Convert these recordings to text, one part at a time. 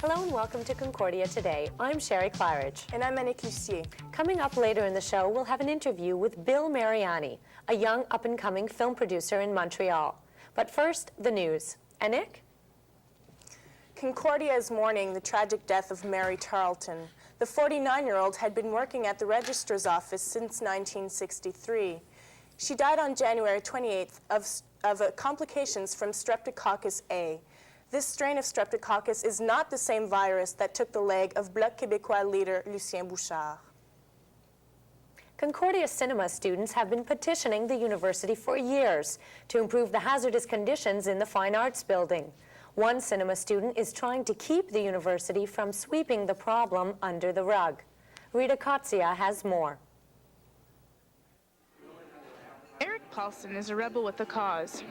Hello and welcome to Concordia Today. I'm Sherry Claridge. And I'm Annick Lucier. Coming up later in the show, we'll have an interview with Bill Mariani, a young up-and-coming film producer in Montreal. But first, the news. Annick? Concordia is mourning the tragic death of Mary Tarleton. The 49-year-old had been working at the registrar's office since 1963. She died on January 28th of complications from Streptococcus A. This strain of Streptococcus is not the same virus that took the leg of Bloc Québécois leader Lucien Bouchard. Concordia cinema students have been petitioning the university for years to improve the hazardous conditions in the Fine Arts building. One cinema student is trying to keep the university from sweeping the problem under the rug. Rita Kotsia has more. Eric Paulson is a rebel with a cause.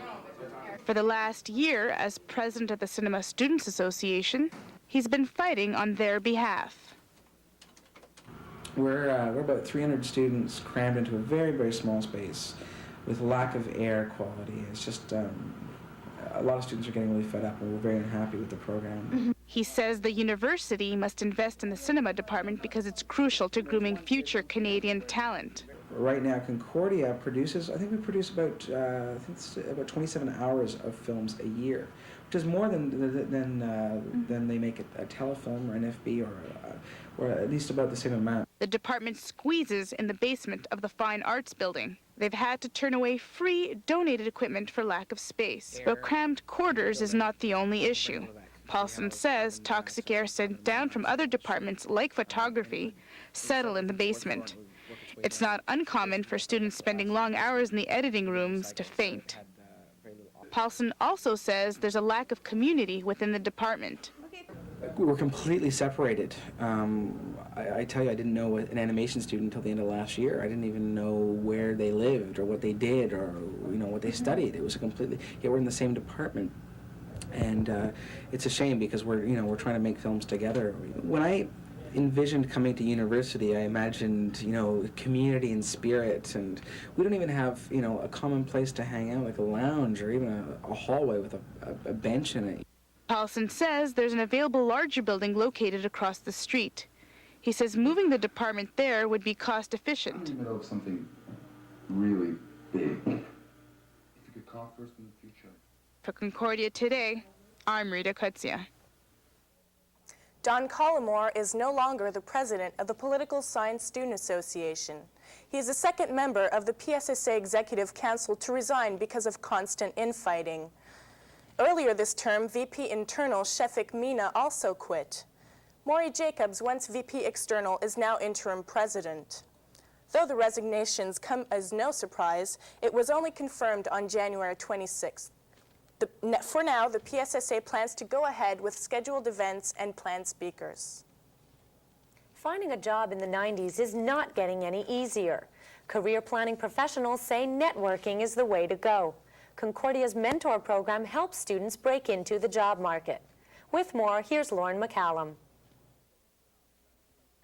For the last year, as president of the Cinema Students Association, he's been fighting on their behalf. We're about 300 students crammed into a very, very small space with lack of air quality. It's just a lot of students are getting really fed up, and we're very unhappy with the program. He says the university must invest in the cinema department because it's crucial to grooming future Canadian talent. Right now, Concordia produces, I think we produce about 27 hours of films a year, which is more than they make a telefilm or an FB or at least about the same amount. The department squeezes in the basement of the Fine Arts building. They've had to turn away free donated equipment for lack of space. But crammed quarters is not the only issue. Paulson says toxic air sent down from other departments like photography settle in the basement. It's not uncommon for students spending long hours in the editing rooms to faint. Paulson also says there's a lack of community within the department. We're completely separated. I tell you, I didn't know an animation student until the end of last year. I didn't even know where they lived or what they did or what they studied. It was yet we're in the same department. And it's a shame because we're trying to make films together. When I envisioned coming to university, I imagined, community and spirit, and we don't even have, a common place to hang out, like a lounge or even a hallway with a bench in it. Paulson says there's an available larger building located across the street. He says moving the department there would be cost efficient. In the middle of something really big. If you could call first in the future. For Concordia Today, I'm Rita Kotsia. Don Collymore is no longer the president of the Political Science Student Association. He is the second member of the PSSA Executive Council to resign because of constant infighting. Earlier this term, VP Internal Shefik Mina also quit. Maury Jacobs, once VP External, is now interim president. Though the resignations come as no surprise, it was only confirmed on January 26th. For now, the PSSA plans to go ahead with scheduled events and planned speakers. Finding a job in the 90s is not getting any easier. Career planning professionals say networking is the way to go. Concordia's mentor program helps students break into the job market. With more, here's Lauren McCallum.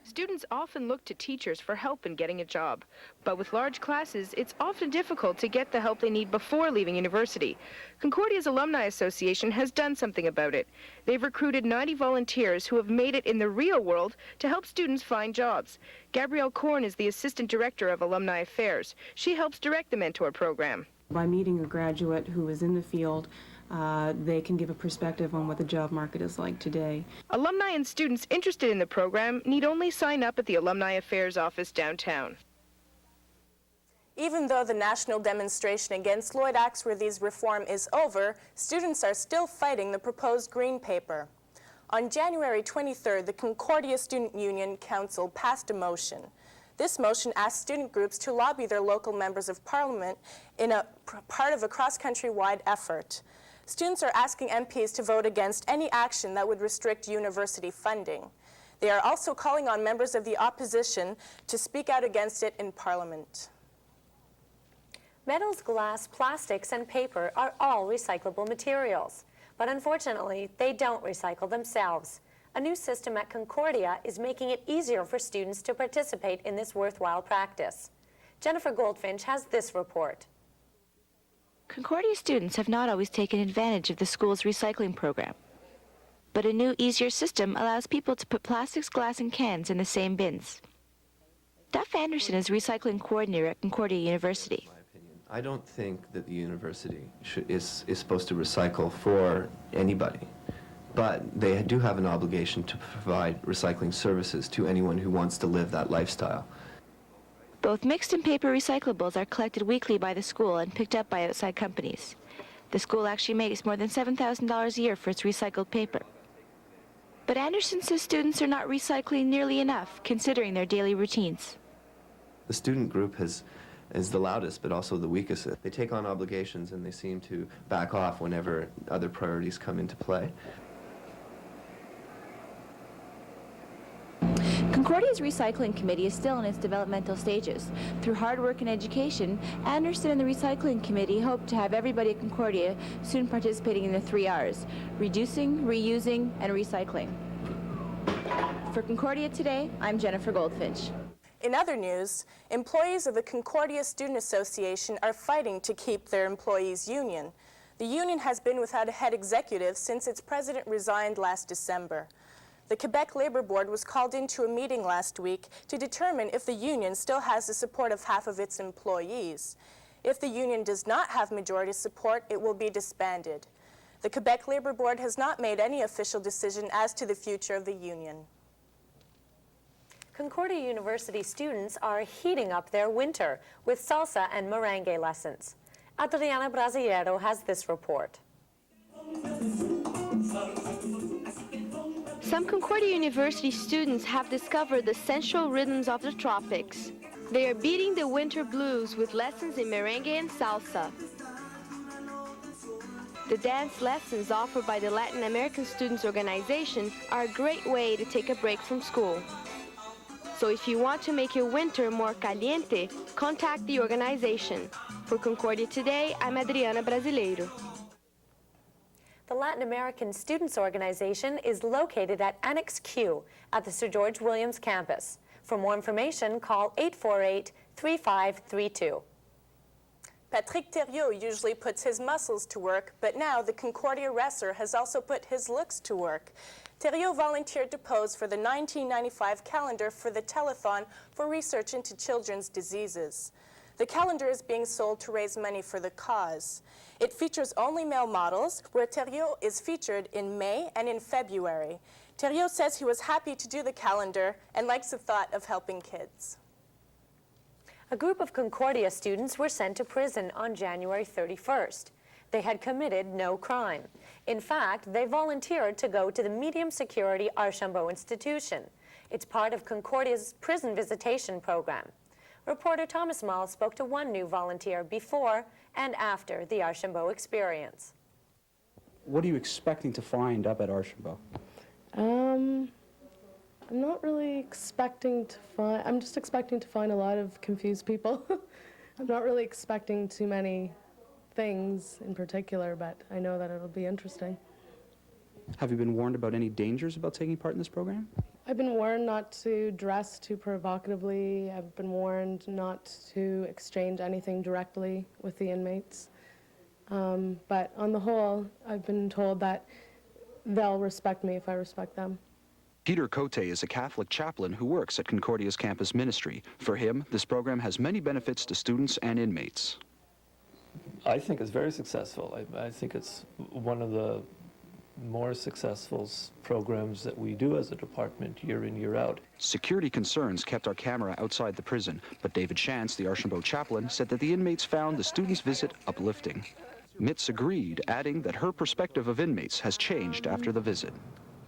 Students often look to teachers for help in getting a job, but with large classes, it's often difficult to get the help they need before leaving university. Concordia's Alumni Association has done something about it. They've recruited 90 volunteers who have made it in the real world to help students find jobs. Gabrielle Korn is the Assistant Director of Alumni Affairs. She helps direct the mentor program. By meeting a graduate who is in the field, they can give a perspective on what the job market is like today. Alumni and students interested in the program need only sign up at the Alumni Affairs office downtown. Even though the national demonstration against Lloyd Axworthy's reform is over, students are still fighting the proposed Green Paper. On January 23rd, the Concordia Student Union Council passed a motion. This motion asks student groups to lobby their local members of parliament in a part of a cross-country-wide effort. Students are asking MPs to vote against any action that would restrict university funding. They are also calling on members of the opposition to speak out against it in parliament. Metals, glass, plastics, and paper are all recyclable materials, but unfortunately, they don't recycle themselves. A new system at Concordia is making it easier for students to participate in this worthwhile practice. Jennifer Goldfinch has this report. Concordia students have not always taken advantage of the school's recycling program. but a new, easier system allows people to put plastics, glass, and cans in the same bins. Duff Anderson is recycling coordinator at Concordia University. I don't think that the university is supposed to recycle for anybody, but they do have an obligation to provide recycling services to anyone who wants to live that lifestyle. Both mixed and paper recyclables are collected weekly by the school and picked up by outside companies. The school actually makes more than $7,000 a year for its recycled paper. But Anderson says students are not recycling nearly enough, considering their daily routines. The student group is the loudest, but also the weakest. They take on obligations and they seem to back off whenever other priorities come into play. Concordia's recycling committee is still in its developmental stages. Through hard work and education, Anderson and the recycling committee hope to have everybody at Concordia soon participating in the 3 R's: reducing, reusing, and recycling. For Concordia Today, I'm Jennifer Goldfinch. In other news, employees of the Concordia Student Association are fighting to keep their employees' union. The union has been without a head executive since its president resigned last December. The Quebec Labor Board was called into a meeting last week to determine if the union still has the support of half of its employees. If the union does not have majority support, it will be disbanded. The Quebec Labor Board has not made any official decision as to the future of the union. Concordia University students are heating up their winter with salsa and merengue lessons. Adriana Brasileiro has this report. Some Concordia University students have discovered the sensual rhythms of the tropics. They are beating the winter blues with lessons in merengue and salsa. The dance lessons offered by the Latin American Students Organization are a great way to take a break from school. So if you want to make your winter more caliente, contact the organization. For Concordia Today, I'm Adriana Brasileiro. The Latin American Students Organization is located at Annex Q at the Sir George Williams campus. For more information, call 848-3532. Patrick Thériault usually puts his muscles to work, but now the Concordia wrestler has also put his looks to work. Thériault volunteered to pose for the 1995 calendar for the telethon for research into children's diseases. The calendar is being sold to raise money for the cause. It features only male models, where Thériault is featured in May and in February. Thériault says he was happy to do the calendar and likes the thought of helping kids. A group of Concordia students were sent to prison on January 31st. They had committed no crime. In fact, they volunteered to go to the medium security Archambault institution. It's part of Concordia's prison visitation program. Reporter Thomas Mull spoke to one new volunteer before and after the Archambault experience. What are you expecting to find up at Archambault? I'm not really expecting to find, I'm just expecting to find a lot of confused people. I'm not really expecting too many things in particular, but I know that it'll be interesting. Have you been warned about any dangers about taking part in this program? I've been warned not to dress too provocatively. I've been warned not to exchange anything directly with the inmates. But on the whole, I've been told that they'll respect me if I respect them. Peter Cote is a Catholic chaplain who works at Concordia's campus ministry. For him, this program has many benefits to students and inmates. I think it's very successful. I think it's one of the more successful programs that we do as a department year in, year out. Security concerns kept our camera outside the prison, but David Shantz, the Archambault chaplain, said that the inmates found the students' visit uplifting. Mitz agreed, adding that her perspective of inmates has changed after the visit.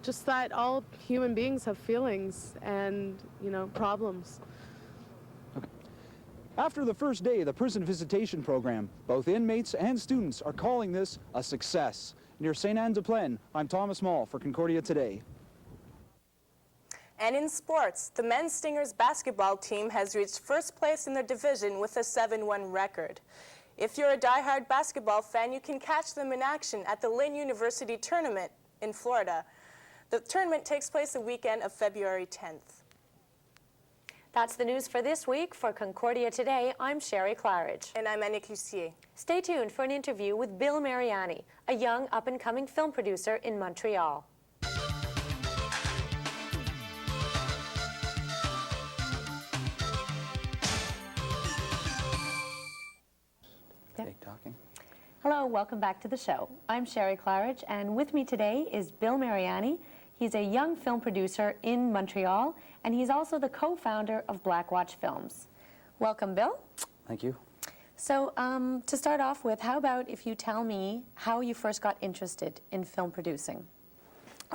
Just that all human beings have feelings and, problems. After the first day of the prison visitation program, both inmates and students are calling this a success. Near Saint-Anne-de-Plaine, I'm Thomas Mull for Concordia Today. And in sports, the men's Stingers basketball team has reached first place in their division with a 7-1 record. If you're a diehard basketball fan, you can catch them in action at the Lynn University Tournament in Florida. The tournament takes place the weekend of February 10th. That's the news for this week. For Concordia Today, I'm Sherry Claridge. And I'm Annick Lucier. Stay tuned for an interview with Bill Mariani, a young up-and-coming film producer in Montreal. Yep. Fake talking. Hello, welcome back to the show. I'm Sherry Claridge, and with me today is Bill Mariani. He's a young film producer in Montreal, and he's also the co-founder of Black Watch Films. Welcome, Bill. Thank you. So, to start off with, how about if you tell me how you first got interested in film producing?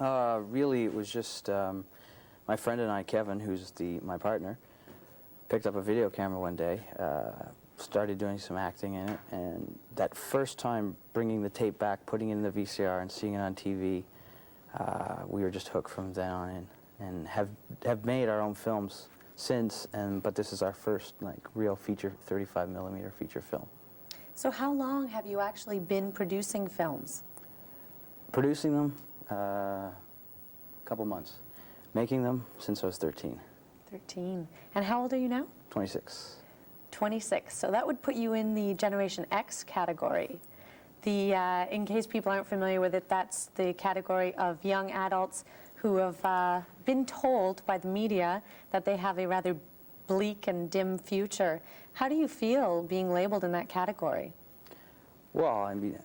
Really, it was just my friend and I, Kevin, who's my partner, picked up a video camera one day, started doing some acting in it, and that first time bringing the tape back, putting it in the VCR and seeing it on TV, we were just hooked from then on in, and have made our own films since, but this is our first real feature, 35mm feature film. So how long have you actually been producing films? Producing them, a couple months. Making them since I was 13. 13. And how old are you now? 26. 26. So that would put you in the Generation X category. In case people aren't familiar with it, that's the category of young adults who have been told by the media that they have a rather bleak and dim future. How do you feel being labeled in that category? Well, I mean,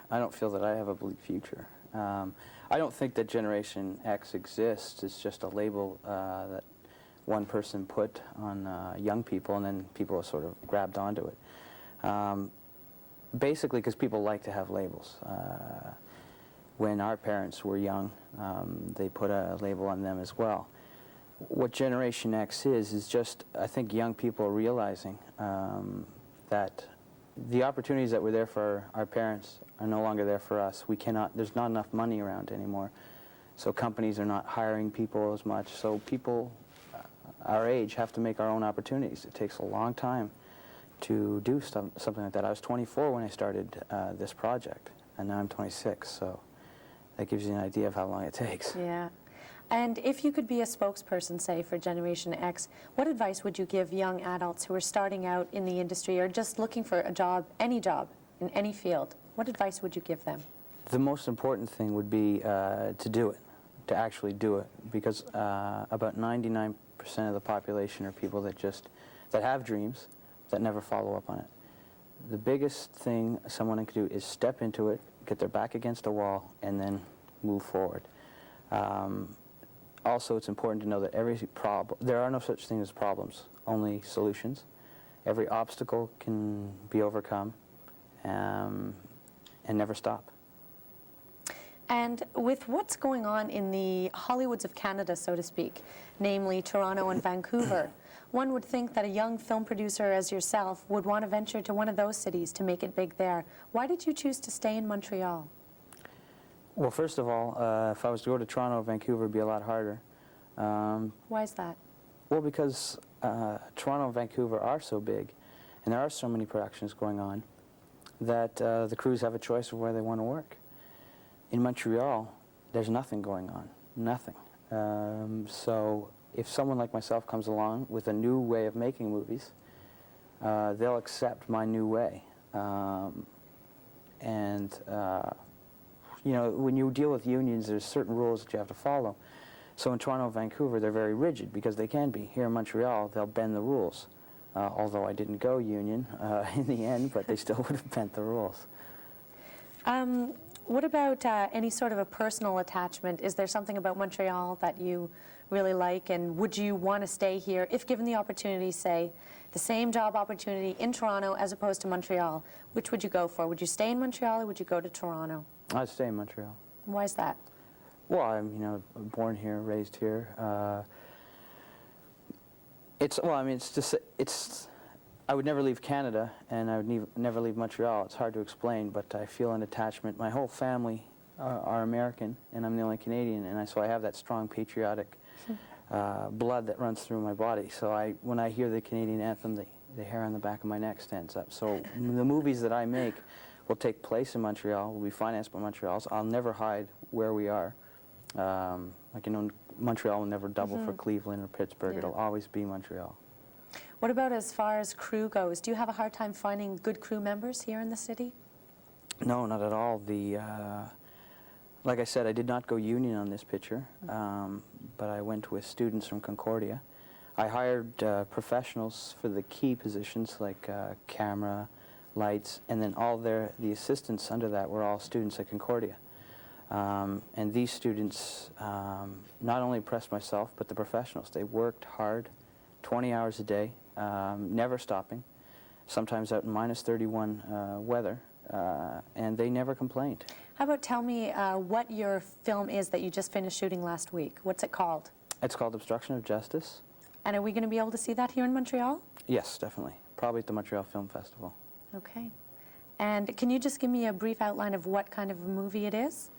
I don't feel that I have a bleak future. I don't think that Generation X exists. It's just a label that one person put on young people, and then people have sort of grabbed onto it. Basically, because people like to have labels. When our parents were young, they put a label on them as well. What Generation X is just, I think young people are realizing that the opportunities that were there for our parents are no longer there for us. There's not enough money around anymore. So companies are not hiring people as much. So people our age have to make our own opportunities. It takes a long time to do something like that. I was 24 when I started this project, and now I'm 26, so that gives you an idea of how long it takes. Yeah. And if you could be a spokesperson, say, for Generation X, what advice would you give young adults who are starting out in the industry or just looking for a job in any field? What advice would you give them? The most important thing would be to do it, to actually do it, because about 99% of the population are people that have dreams, that never follow up on it. The biggest thing someone can do is step into it, get their back against a wall, and then move forward. Also, it's important to know that there are no such thing as problems, only solutions. Every obstacle can be overcome, and never stop. And with what's going on in the Hollywoods of Canada, so to speak, namely Toronto and Vancouver, one would think that a young film producer as yourself would want to venture to one of those cities to make it big there. Why did you choose to stay in Montreal? Well, first of all, if I was to go to Toronto or Vancouver, it would be a lot harder. Why is that? Well, because Toronto and Vancouver are so big, and there are so many productions going on, that the crews have a choice of where they want to work. In Montreal, there's nothing going on, nothing. So if someone like myself comes along with a new way of making movies, they'll accept my new way. You know, when you deal with unions, there's certain rules that you have to follow. So in Toronto and Vancouver, they're very rigid, because they can be. Here in Montreal, they'll bend the rules. Although I didn't go union in the end, but they still would have bent the rules. What about any sort of a personal attachment? Is there something about Montreal that you really like, and would you want to stay here if given the opportunity, say, the same job opportunity in Toronto as opposed to Montreal? Which would you go for? Would you stay in Montreal or would you go to Toronto? I'd stay in Montreal. Why is that? Well, I'm born here, raised here. I would never leave Canada, and I would never leave Montreal. It's hard to explain, but I feel an attachment. My whole family are American, and I'm the only Canadian, and so I have that strong patriotic blood that runs through my body. So when I hear the Canadian anthem, the hair on the back of my neck stands up. So the movies that I make will take place in Montreal, will be financed by Montreal, so I'll never hide where we are. Montreal will never double for Cleveland or Pittsburgh. Yeah. It'll always be Montreal. What about as far as crew goes? Do you have a hard time finding good crew members here in the city? No, not at all. Like I said, I did not go union on this picture, but I went with students from Concordia. I hired professionals for the key positions like camera, lights, and then the assistants under that were all students at Concordia. And these students not only impressed myself, but the professionals. They worked hard, 20 hours a day, never stopping, sometimes out in minus 31 weather, and they never complained. How about tell me what your film is that you just finished shooting last week? What's it called? It's called Obstruction of Justice. And are we going to be able to see that here in Montreal? Yes, definitely. Probably at the Montreal Film Festival. Okay. And can you just give me a brief outline of what kind of a movie it is?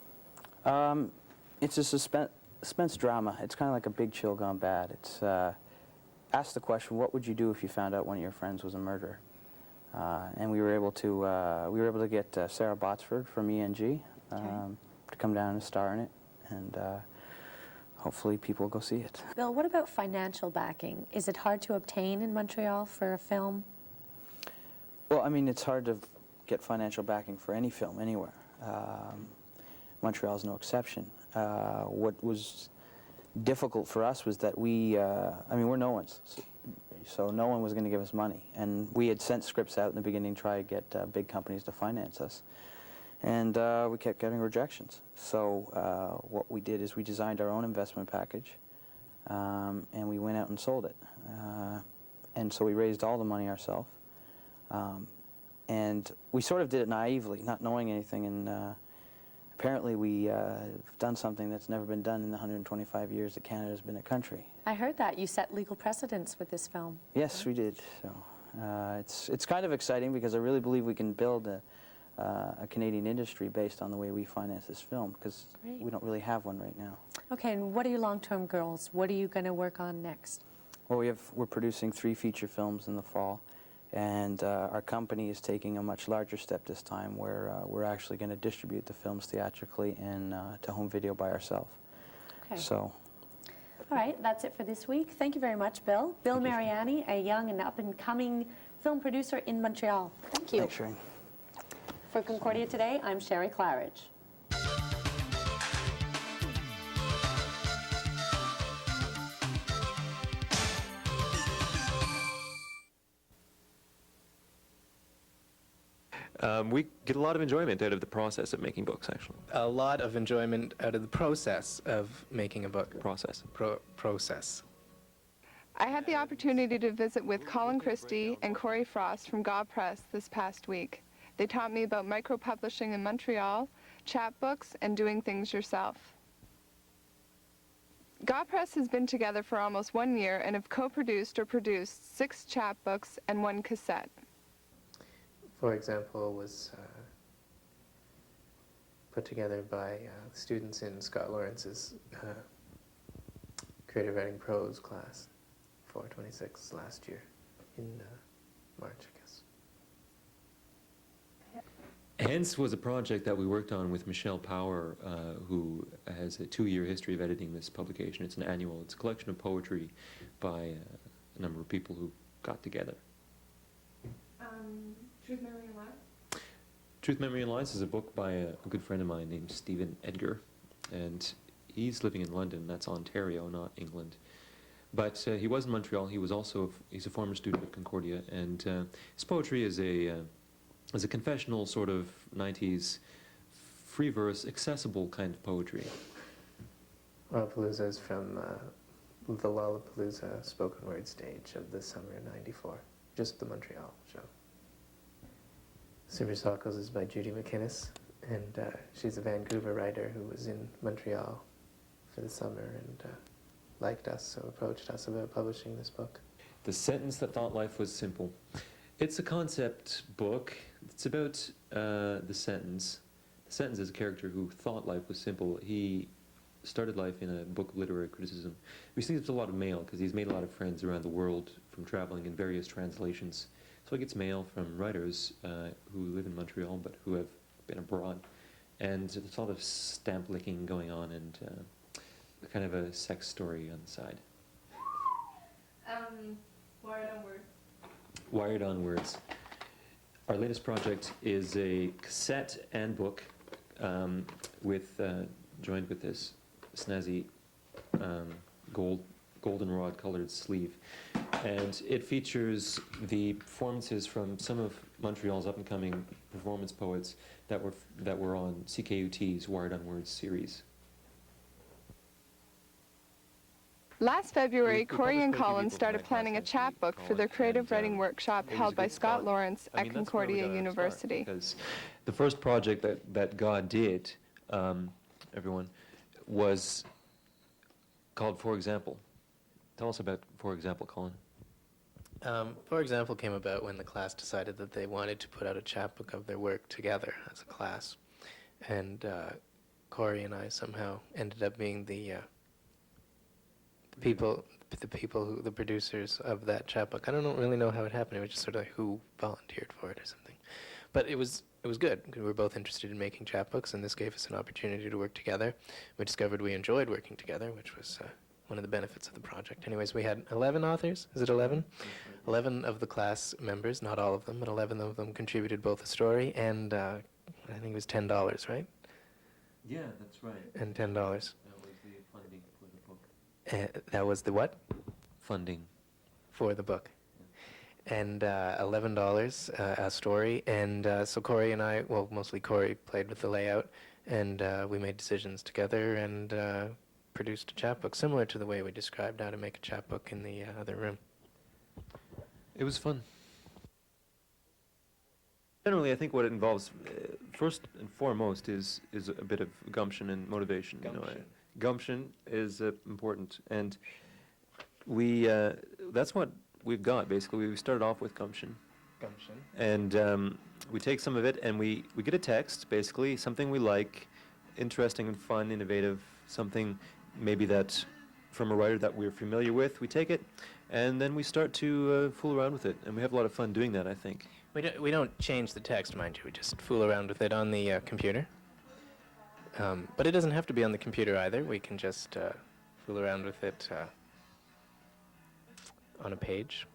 It's a suspense drama. It's kind of like a Big Chill gone bad. It's ask the question, what would you do if you found out one of your friends was a murderer? And we were able to get Sarah Botsford from ENG to come down and star in it, and hopefully people will go see it. Bill, what about financial backing? Is it hard to obtain in Montreal for a film? Well, I mean, it's hard to get financial backing for any film anywhere. Montreal's no exception. What was difficult for us was that I mean, we're no one's, so no one was going to give us money. And we had sent scripts out in the beginning to try to get big companies to finance us. And we kept getting rejections. So what we did is we designed our own investment package, and we went out and sold it. And so we raised all the money ourselves. And we sort of did it naively, not knowing anything, and apparently we done something that's never been done in the 125 years that Canada's been a country. I heard that. You set legal precedents with this film. Yes, we did. So it's kind of exciting because I really believe we can build a Canadian industry based on the way we finance this film, because we don't really have one right now. Okay, and what are your long-term goals? What are you going to work on next? Well, we're producing 3 feature films in the fall, and our company is taking a much larger step this time, where we're actually going to distribute the films theatrically and to home video by ourselves. Okay. So. All right, that's it for this week. Thank you very much, Bill. Bill Mariani, a young and up-and-coming film producer in Montreal. Thank you. Thanks, Shane. For Concordia Today, I'm Sherry Claridge. We get a lot of enjoyment out of the process of making books, actually. A lot of enjoyment out of the process of making a book. Process. Process. I had the opportunity to visit with Colin Christie and Corey Frost from GAW Press this past week. They taught me about micro-publishing in Montreal, chapbooks, and doing things yourself. GAW Press has been together for almost 1 year and have co-produced or produced 6 chapbooks and 1 cassette. For example, was put together by students in Scott Lawrence's creative writing prose class, 426 last year in March, I guess. Hence was a project that we worked on with Michelle Power, who has a 2-year history of editing this publication. It's an annual. It's a collection of poetry by a number of people who got together. Truth, Memory, and Lies? Truth, Memory, and Lies is a book by a good friend of mine named Stephen Edgar, and he's living in London. That's Ontario, not England. But he was in Montreal. He's a former student at Concordia, and his poetry is a confessional sort of 90s free verse, accessible kind of poetry. Lollapalooza is from the Lollapalooza spoken word stage of the summer of '94, just the Montreal show. Super Circles is by Judy McInnes, and she's a Vancouver writer who was in Montreal for the summer and liked us, so approached us about publishing this book. The Sentence That Thought Life Was Simple. It's a concept book. It's about the Sentence. The Sentence is a character who thought life was simple. He started life in a book of literary criticism. We see there's a lot of mail because he's made a lot of friends around the world from traveling in various translations. So he gets mail from writers who live in Montreal but who have been abroad. And there's a lot of stamp licking going on and kind of a sex story on the side. Wired on Words. Wired on Words. Our latest project is a cassette and book joined with this snazzy goldenrod colored sleeve. And it features the performances from some of Montreal's up-and-coming performance poets that were on CKUT's Wired on Words series. Last February, Corey and Colin started planning a chapbook for their creative writing workshop held by Scott Lawrence at Concordia University. Because the first project that God did, everyone, was called For Example. Tell us about For Example, Colin. For Example came about when the class decided that they wanted to put out a chapbook of their work together as a class. And Corey and I somehow ended up being the producers of that chapbook. I don't really know how it happened. It was just sort of like who volunteered for it or something. But it was good, because we were both interested in making chapbooks, and this gave us an opportunity to work together. We discovered we enjoyed working together, which was one of the benefits of the project. Anyways, we had 11 authors. Is it 11? 11 of the class members, not all of them, but 11 of them contributed both a story and I think it was $10, right? Yeah, that's right. And $10. That was the funding for the book. That was the what? Funding. For the book. And $11 a story. And so Corey and I, well, mostly Corey played with the layout, and we made decisions together and produced a chapbook similar to the way we described how to make a chapbook in the other room. It was fun. Generally, I think what it involves, first and foremost, is a bit of gumption and motivation. Gumption. Gumption is important, and that's what we've got, basically. We started off with gumption. Gumption. And we take some of it, and we get a text, basically, something we like, interesting and fun, innovative, something maybe that from a writer that we're familiar with. We take it, and then we start to fool around with it, and we have a lot of fun doing that, I think. We don't change the text, mind you. We just fool around with it on the computer. But it doesn't have to be on the computer either. We can just fool around with it on a page.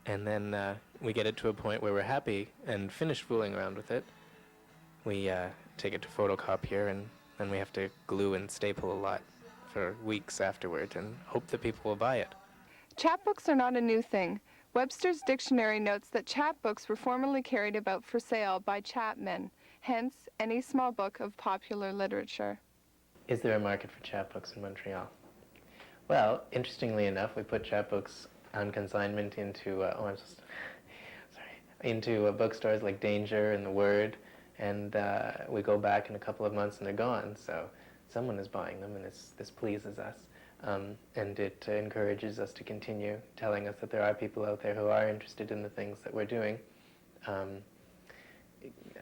And then we get it to a point where we're happy and finished fooling around with it. We take it to photocopier, and then we have to glue and staple a lot for weeks afterward and hope that people will buy it. Chapbooks are not a new thing. Webster's dictionary notes that chapbooks were formerly carried about for sale by chapmen, hence any small book of popular literature. Is there a market for chapbooks in Montreal? Well, interestingly enough, we put chapbooks on consignment into into bookstores like Danger and The Word, and we go back in a couple of months and they're gone. So someone is buying them, and this pleases us, and it encourages us to continue telling us that there are people out there who are interested in the things that we're doing.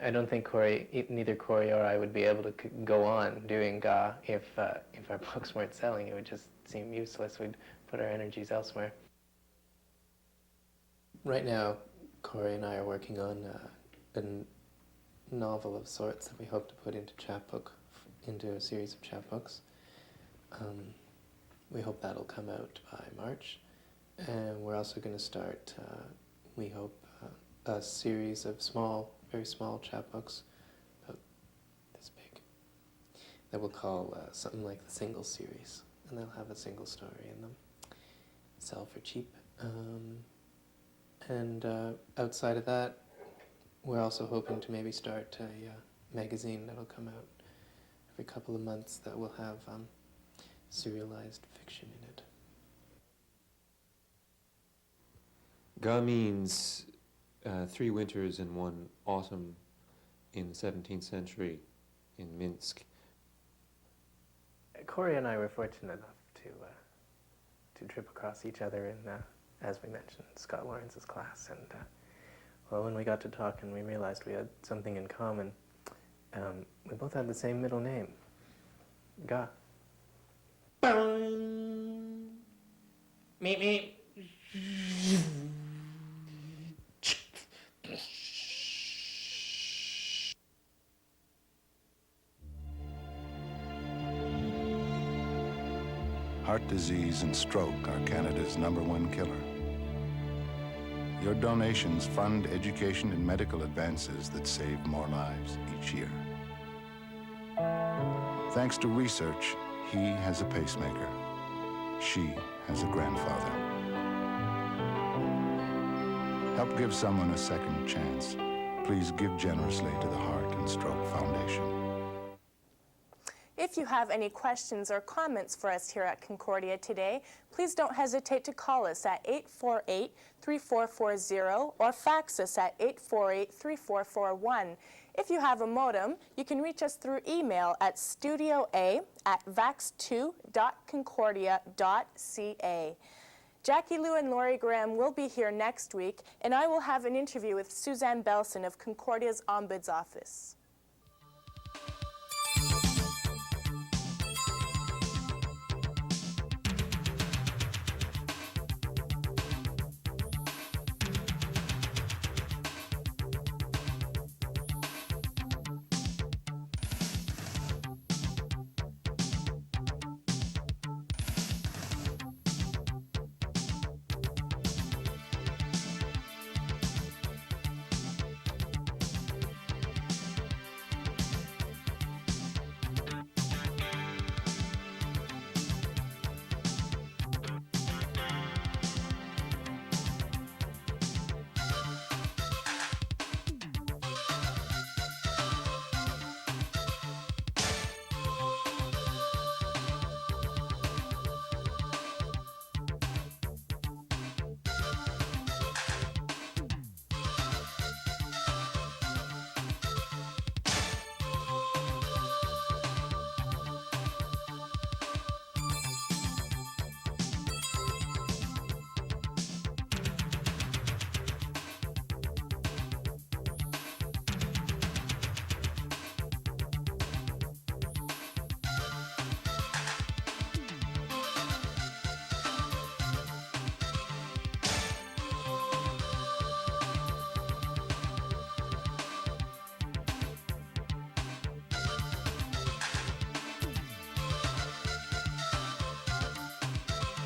I don't think neither Corey or I would be able to go on doing GA if our books weren't selling. It would just seem useless. We'd put our energies elsewhere. Right now, Corey and I are working on a novel of sorts that we hope to put into a series of chapbooks. We hope that'll come out by March, and we're also going to start, we hope, a series of very small chapbooks, about this big, that we'll call something like the Single Series, and they'll have a single story in them, sell for cheap. And outside of that, we're also hoping to maybe start a magazine that'll come out every couple of months that will have serialized fiction in it. GA means 3 winters and 1 autumn in the 17th century in Minsk. Corey and I were fortunate enough to trip across each other in, as we mentioned, Scott Lawrence's class. And well, when we got to talking, we realized we had something in common. We both had the same middle name, GA. Meep, meep. Heart disease and stroke are Canada's #1 killer. Your donations fund education and medical advances that save more lives each year. Thanks to research, he has a pacemaker. She has a grandfather. Help give someone a second chance. Please give generously to the Heart and Stroke Foundation. If you have any questions or comments for us here at Concordia today, please don't hesitate to call us at 848-3440 or fax us at 848-3441. If you have a modem, you can reach us through email at studioa@vax2.concordia.ca. Jackie Lou and Laurie Graham will be here next week, and I will have an interview with Suzanne Belson of Concordia's Ombuds Office.